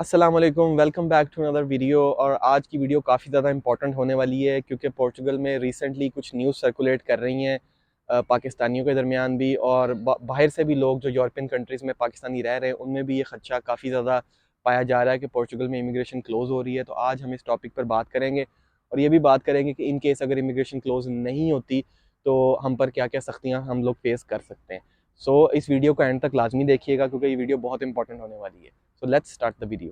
अस्सलाम वालेकुम, welcome back to another video. और आज की वीडियो काफ़ी ज़्यादा इंपॉर्टेंट होने वाली है क्योंकि पोर्चुगल में रिसेंटली कुछ न्यूज़ सर्कुलेट कर रही हैं पाकिस्तानियों के दरमियान भी, और बाहर से भी लोग जो यूरोपियन कंट्रीज़ में पाकिस्तानी रह रहे हैं उनमें भी ये खदशा काफ़ी ज़्यादा पाया जा रहा है कि पोर्चुगल में इमिग्रेशन क्लोज़ हो रही है। तो आज हम इस टॉपिक पर बात करेंगे और ये भी बात करेंगे कि इन केस अगर इमिग्रेशन क्लोज़ नहीं होती तो हम पर क्या क्या सख्तियाँ हम लोग फेस कर सकते हैं। इस वीडियो को एंड तक लाजमी देखिएगा क्योंकि ये वीडियो बहुत इंपॉर्टेंट होने वाली है। Let's start the video.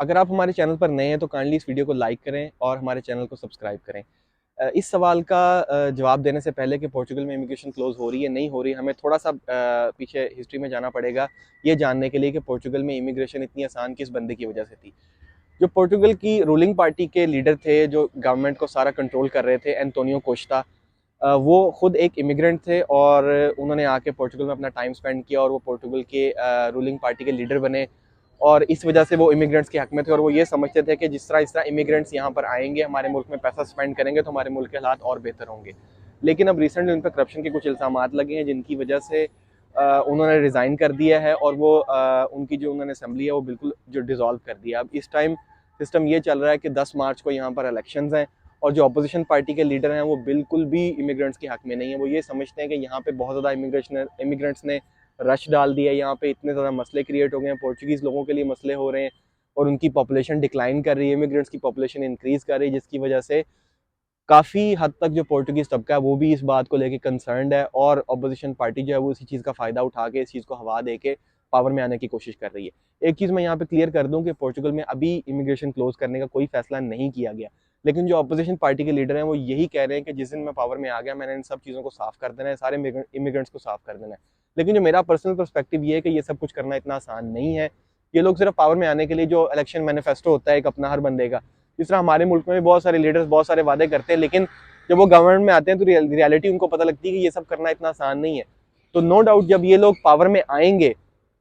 अगर आप हमारे चैनल पर नए हैं तो काइंडली इस वीडियो को लाइक करें और हमारे चैनल को सब्सक्राइब करें। इस सवाल का जवाब देने से पहले कि पोर्चुगल में इमिग्रेशन क्लोज हो रही है नहीं हो रही, हमें थोड़ा सा पीछे हिस्ट्री में जाना पड़ेगा ये जानने के लिए कि पोर्चुगल में इमिग्रेशन इतनी आसान किस बंदे की वजह से थी। जो पोर्चुगल की रूलिंग पार्टी के लीडर थे, जो गवर्नमेंट को सारा कंट्रोल कर रहे थे, एंटोनियो कोस्टा, वो खुद एक इमिग्रेंट थे और उन्होंने आके पोर्चुगल में अपना टाइम स्पेंड किया और वो पोर्चुगल के रूलिंग पार्टी के लीडर बने। और इस वजह से वो इमिग्रेंट्स के हक में थे और वो ये समझते थे कि इस तरह इमिग्रेंट्स यहाँ पर आएंगे, हमारे मुल्क में पैसा स्पेंड करेंगे तो हमारे मुल्क के हालात और बेहतर होंगे। लेकिन अब रिसेंटली उन पर करप्शन के कुछ इल्ज़ामात लगे हैं जिनकी वजह से उन्होंने रिज़ाइन कर दिया है और वो उनकी जो उन्होंने असम्बली है वो बिल्कुल जो डिज़ोल्व कर दिया। अब इस टाइम सिस्टम ये चल रहा है कि 10 मार्च को यहाँ पर इलेक्शंस हैं और जो अपोजिशन पार्टी के लीडर हैं वो बिल्कुल भी इमिग्रेंट्स के हक में नहीं है। वो ये समझते हैं कि यहाँ पे बहुत ज़्यादा इमिग्रेंट्स ने रश डाल दिया है, यहाँ पे इतने ज़्यादा मसले क्रिएट हो गए हैं, पोर्चुगीज़ लोगों के लिए मसले हो रहे हैं और उनकी पॉपुलेशन डिक्लाइन कर रही है, इमिग्रेंट्स की पॉपुलेशन इंक्रीज़ कर रही है, जिसकी वजह से काफ़ी हद तक जो पोर्टुगीज़ तबका है वो भी इस बात को लेके कंसर्न्ड है और अपोजिशन पार्टी जो है वो इसी चीज़ का फ़ायदा उठा के इस चीज़ को हवा दे के पावर में आने की कोशिश कर रही है। एक चीज़ मैं यहाँ पे क्लियर कर दूँ कि पोर्चुगल में अभी इमिग्रेशन क्लोज करने का कोई फैसला नहीं किया गया, लेकिन जो अपोजिशन पार्टी के लीडर हैं वो यही कह रहे हैं कि जिस दिन मैं पावर में आ गया मैंने इन सब चीज़ों को साफ़ कर देना है, सारे इमिग्रेंट्स को साफ़ कर देना है। लेकिन जो मेरा पर्सनल पर्सपेक्टिव ये है कि ये सब कुछ करना इतना आसान नहीं है। ये लोग सिर्फ पावर में आने के लिए जो इलेक्शन मैनिफेस्टो होता है एक अपना हर बंदे का, जिस तरह हमारे मुल्क में भी बहुत सारे लीडर्स बहुत सारे वादे करते हैं, लेकिन जब वो गवर्नमेंट में आते हैं तो रियलिटी उनको पता लगती है कि ये सब करना इतना आसान नहीं है। तो नो डाउट जब ये लोग पावर में आएंगे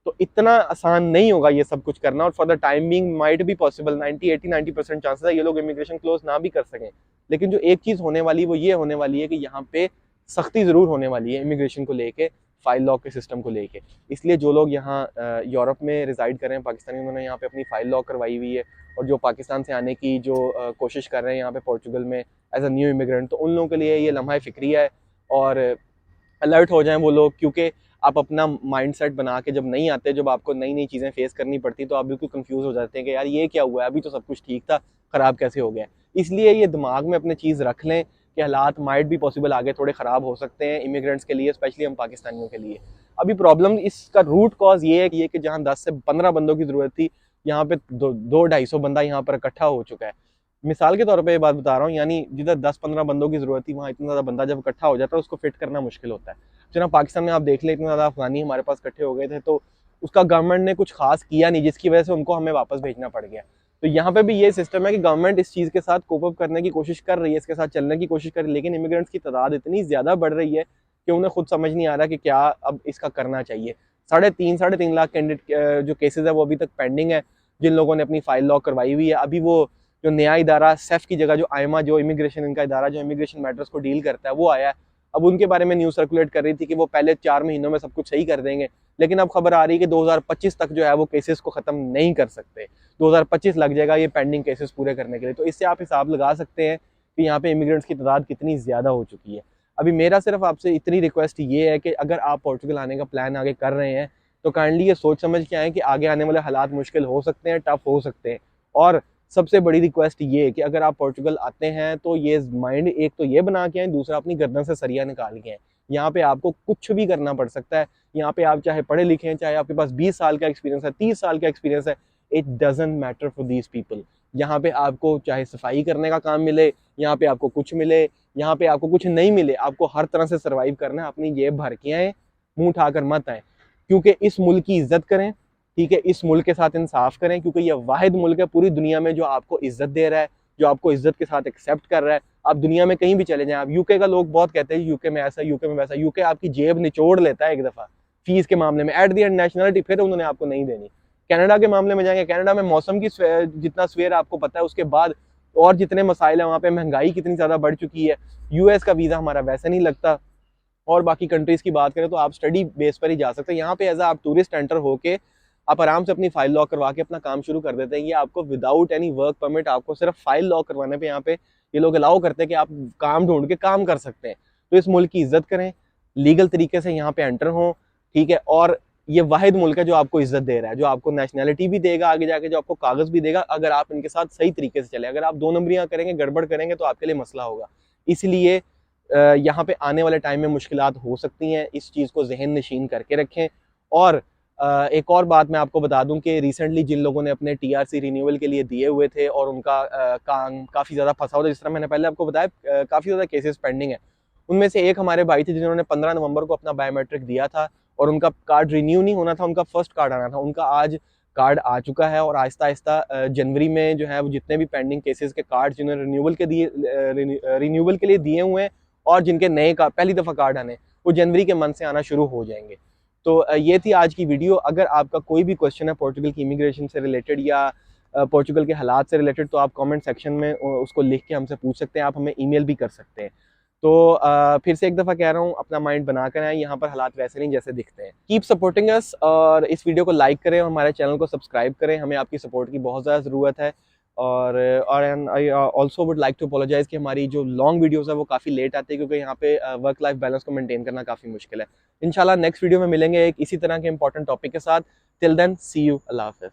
तो इतना आसान नहीं होगा ये सब कुछ करना, और for the time being might भी पॉसिबल 90 80 90% चांसेस है ये लोग इमिग्रेशन क्लोज ना भी कर सकें। लेकिन जो एक चीज़ होने वाली है वो ये होने वाली है कि यहाँ पे सख्ती ज़रूर होने वाली है इमिग्रेशन को लेके, फाइल लॉक के सिस्टम को लेके। इसलिए जो लोग यहाँ यूरोप में रिजाइड कर रहे हैं पाकिस्तानी, उन्होंने यहाँ पे अपनी फाइल लॉक करवाई हुई है, और जो पाकिस्तान से आने की जो कोशिश कर रहे हैं यहाँ पे पोर्चुगल में एज अ न्यू इमिग्रेंट, तो उन लोगों के लिए ये लम्हा फ़िक्रिया है। और अलर्ट हो जाएं वो लोग, क्योंकि आप अपना माइंडसेट बना के जब नहीं आते, जब आपको नई नई चीज़ें फेस करनी पड़ती तो आप बिल्कुल कंफ्यूज हो जाते हैं कि यार ये क्या हुआ है, अभी तो सब कुछ ठीक था, ख़राब कैसे हो गया। इसलिए ये दिमाग में अपने चीज़ रख लें कि हालात माइट भी पॉसिबल आगे थोड़े ख़राब हो सकते हैं इमिग्रेंट्स के लिए, स्पेशली हम पाकिस्तानियों के लिए। अभी प्रॉब्लम इसका रूट कॉज ये है कि जहाँ 10 से 15 बंदों की ज़रूरत थी, यहाँ पे 200-250 बंदा यहाँ पर इकट्ठा हो चुका है। मिसाल के तौर पे ये बात बता रहा हूँ, यानी जिधर 10-15 बंदों की ज़रूरत थी वहाँ इतना ज़्यादा बंदा जब इकट्ठा हो जाता है उसको फिट करना मुश्किल होता है। जनाब पाकिस्तान में आप देख लें इतने ज़्यादा अफगानी हमारे पास इकट्ठे हो गए थे, तो उसका गवर्नमेंट ने कुछ खास किया नहीं, जिसकी वजह से उनको हमें वापस भेजना पड़ गया। तो यहाँ पे भी ये सिस्टम है कि गवर्नमेंट इस चीज़ के साथ कोप अप करने की कोशिश कर रही है, इसके साथ चलने की कोशिश कर रही है, लेकिन इमिग्रेंट्स की तादाद इतनी ज़्यादा बढ़ रही है कि उन्हें खुद समझ नहीं आ रहा कि क्या अब इसका करना चाहिए। 3.5 लाख कैंडिडेट जो केसेज है वो अभी तक पेंडिंग है, जिन लोगों ने अपनी फाइल लॉक करवाई हुई है। अभी वो जो नया इदारा सेफ की जगह जो आयमा, जो इमिग्रेशन इनका इदारा जो इमिग्रेशन मैटर्स को डील करता है, वो आया है। अब उनके बारे में न्यूज़ सर्कुलेट कर रही थी कि वो पहले 4 महीनों में सब कुछ सही कर देंगे, लेकिन अब खबर आ रही है कि 2025 तक जो है वो केसेस को ख़त्म नहीं कर सकते। 2025 लग जाएगा ये पेंडिंग केसेस पूरे करने के लिए। तो इससे आप हिसाब लगा सकते हैं कि यहाँ पे इमिग्रेंट्स की तादाद कितनी ज़्यादा हो चुकी है। अभी मेरा सिर्फ आपसे इतनी रिक्वेस्ट ये है कि अगर आप पोर्चुगल आने का प्लान आगे कर रहे हैं तो काइंडली ये सोच समझ के आएँ कि आगे आने वाले हालात मुश्किल हो सकते हैं, टफ हो सकते हैं। और सबसे बड़ी रिक्वेस्ट ये है कि अगर आप पोर्चुगल आते हैं तो ये माइंड एक तो ये बना के आए, दूसरा अपनी गर्दन से सरिया निकाल के आए। यहाँ पे आपको कुछ भी करना पड़ सकता है। यहाँ पे आप चाहे पढ़े लिखे हैं, चाहे आपके पास 20 साल का एक्सपीरियंस है, 30 साल का एक्सपीरियंस है, it doesn't matter for these people. यहाँ पे आपको चाहे सफाई करने का काम मिले, यहाँ पे आपको कुछ मिले, यहाँ पे आपको कुछ नहीं मिले, आपको हर तरह से सर्वाइव करना है। अपनी जेब भर के आए, मुंह उठाकर मत आए, क्योंकि इस मुल्क की इज्जत करें, ठीक है, इस मुल्क के साथ इंसाफ करें, क्योंकि ये वाहिद मुल्क है पूरी दुनिया में जो आपको इज्जत दे रहा है, जो आपको इज्जत के साथ एक्सेप्ट कर रहा है। आप दुनिया में कहीं भी चले जाएं, आप यूके का लोग बहुत कहते हैं यूके में ऐसा, यूके में वैसा, यूके आपकी जेब निचोड़ लेता है एक दफा फीस के मामले में, एट दी एंड नेशनलिटी फिर उन्होंने आपको नहीं देनी। कनाडा के मामले में जाएंगे, कनाडा में मौसम की जितना सवेर आपको पता है, उसके बाद और जितने मसाइल है वहाँ पे, महंगाई कितनी ज्यादा बढ़ चुकी है, यूएस का वीजा हमारा वैसे नहीं लगता। और बाकी कंट्रीज की बात करें तो आप स्टडी बेस पर ही जा सकते हैं। यहाँ पे एज आप टूरिस्ट एंटर होके आप आराम से अपनी फाइल लॉक करवा के अपना काम शुरू कर देते हैं। ये आपको विदाउट एनी वर्क परमिट, आपको सिर्फ फाइल लॉक करवाने पे यहाँ पे ये लोग अलाउ करते हैं कि आप काम ढूंढ के काम कर सकते हैं। तो इस मुल्क की इज्जत करें, लीगल तरीके से यहाँ पे एंटर हों, ठीक है। और ये वाहिद मुल्क है जो आपको इज्जत दे रहा है, जो आपको नेशनैलिटी भी देगा आगे जाके, जो आपको कागज भी देगा, अगर आप इनके साथ सही तरीके से चले। अगर आप दो नंबरियां करेंगे, गड़बड़ करेंगे, तो आपके लिए मसला होगा। इसलिए यहाँ पे आने वाले टाइम में मुश्किलात हो सकती हैं, इस चीज़ को जहन नशीन करके रखें। और एक और बात मैं आपको बता दूं कि रिसेंटली जिन लोगों ने अपने टीआरसी रिन्यूअल के लिए दिए हुए थे और उनका काम काफ़ी ज़्यादा फंसा हुआ था, जिस तरह मैंने पहले आपको बताया, काफ़ी ज़्यादा केसेस पेंडिंग है। उनमें से एक हमारे भाई थे जिन्होंने 15 नवंबर को अपना बायोमेट्रिक दिया था और उनका कार्ड रिन्यू नहीं होना था, उनका फर्स्ट कार्ड आना था। उनका आज कार्ड आ चुका है और आहिस्ता आहिस्ता जनवरी में जो है वो जितने भी पेंडिंग केसेस के कार्ड जिन्होंने रिन्यूअल के लिए दिए हुए हैं और जिनके नए का पहली दफ़ा कार्ड आने, वो जनवरी के मंथ से आना शुरू हो जाएंगे। तो ये थी आज की वीडियो। अगर आपका कोई भी क्वेश्चन है पोर्चुगल की इमिग्रेशन से रिलेटेड या पोर्चुगल के हालात से रिलेटेड, तो आप कमेंट सेक्शन में उसको लिख के हमसे पूछ सकते हैं, आप हमें ईमेल भी कर सकते हैं। तो फिर से एक दफ़ा कह रहा हूँ, अपना माइंड बना कर आए, यहाँ पर हालात वैसे नहीं जैसे दिखते हैं। कीप सपोर्टिंग अस, और इस वीडियो को लाइक करें और हमारे चैनल को सब्सक्राइब करें, हमें आपकी सपोर्ट की बहुत ज़्यादा ज़रूरत है। और I also would like to apologise कि हमारी जो लॉन्ग वीडियोज़ है वो काफ़ी लेट आती है, क्योंकि यहाँ पे वर्क लाइफ बैलेंस को मेंटेन करना काफ़ी मुश्किल है। इंशाल्लाह नेक्स्ट वीडियो में मिलेंगे एक इसी तरह के इंपॉर्टेंट टॉपिक के साथ। टिल देन सी यू, अल्लाह हाफ़िज़।